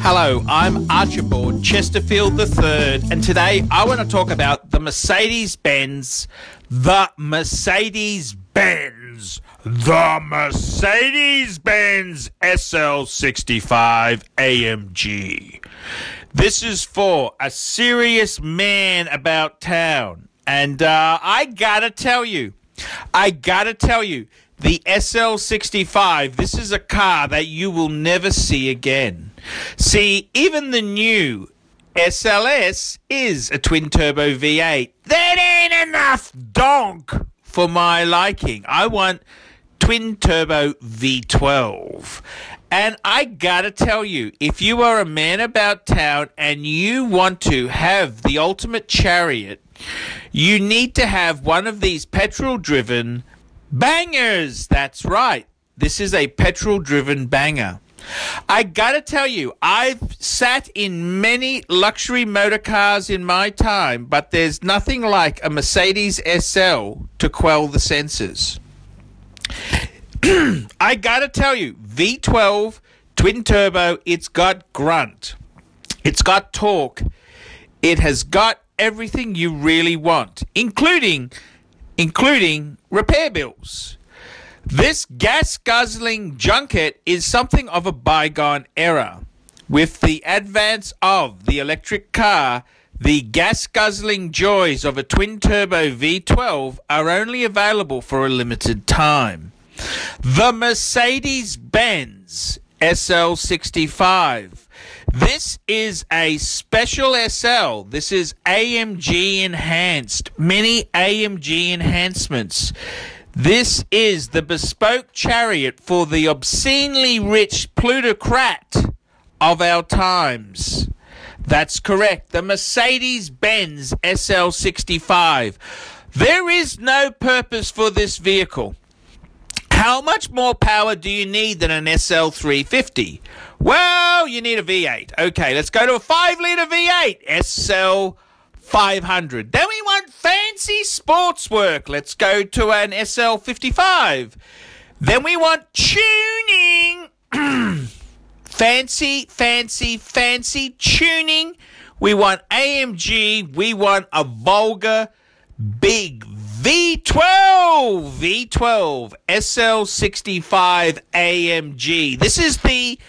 Hello, I'm Archibald Chesterfield III, and today I want to talk about the Mercedes-Benz SL65 AMG. This is for a serious man about town, and I gotta tell you, the SL65, this is a car that you will never see again. See, even the new SLS is a twin-turbo V8. That ain't enough donk for my liking. I want twin-turbo V12. And I gotta tell you, if you are a man about town and you want to have the ultimate chariot, you need to have one of these petrol-driven bangers. That's right. This is a petrol-driven banger. I gotta tell you, I've sat in many luxury motor cars in my time, but there's nothing like a Mercedes SL to quell the senses. I gotta tell you, V12, twin turbo, it's got grunt. It's got torque. It has got everything you really want, including repair bills. This gas-guzzling junket is something of a bygone era. With the advance of the electric car, the gas-guzzling joys of a twin-turbo V12 are only available for a limited time. The Mercedes-Benz SL65. This is a special SL. This is AMG enhanced. Many AMG enhancements. This is the bespoke chariot for the obscenely rich plutocrat of our times. That's correct. The Mercedes-Benz SL65. There is no purpose for this vehicle. How much more power do you need than an SL350? Well, you need a V8. Okay, let's go to a 5-litre V8, SL500. Then we want fancy sports work. Let's go to an SL55. Then we want tuning. fancy tuning. We want AMG. We want a vulgar, big V12 SL65 AMG. This is the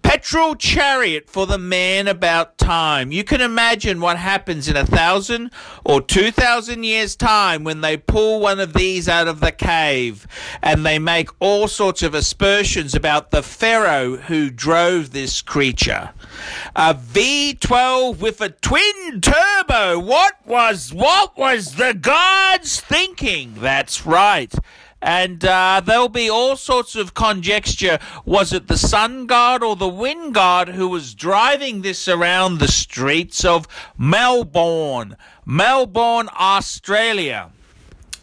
petrol chariot for the man about time. You can imagine what happens in 1,000 or 2,000 years' time when they pull one of these out of the cave and they make all sorts of aspersions about the pharaoh who drove this creature. A V12 with a twin turbo. What was the gods thinking? That's right. And there'll be all sorts of conjecture. Was it the sun god or the wind god who was driving this around the streets of Melbourne, Australia?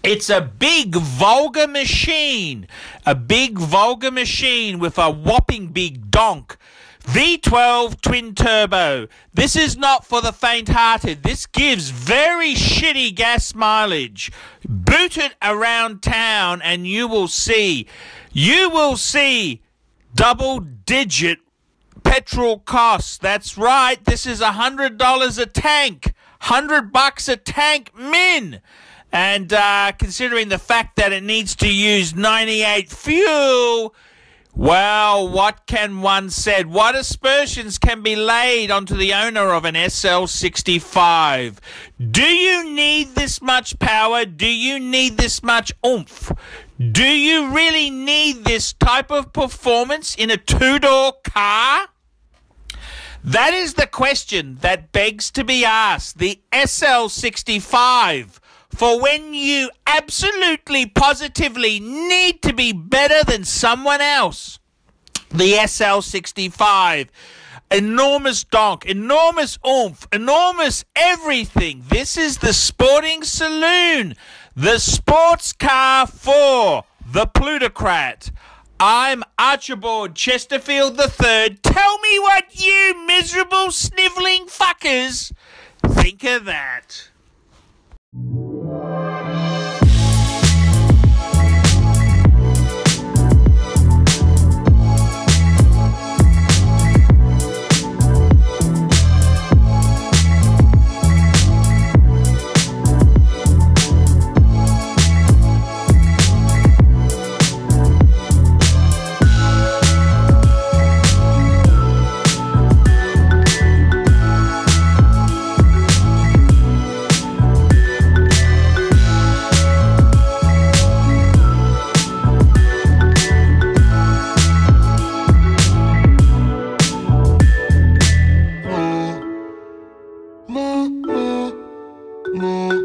It's a big vulgar machine. A big vulgar machine with a whopping big donk. V12 twin turbo. This is not for the faint-hearted. This gives very shitty gas mileage. Boot it around town and you will see double-digit petrol costs. That's right. This is $100 a tank. $100 a tank min. And considering the fact that it needs to use 98 fuel, well, what can one say? What aspersions can be laid onto the owner of an SL65? Do you need this much power? Do you need this much oomph? Do you really need this type of performance in a two-door car? That is the question that begs to be asked. The SL65, for when you absolutely, positively need to be better than someone else. The SL65, enormous donk, enormous oomph, enormous everything. This is the sporting saloon, the sports car for the plutocrat. I'm Archibald Chesterfield III. Tell me what you miserable snivelling fuckers think of that. la, la, la.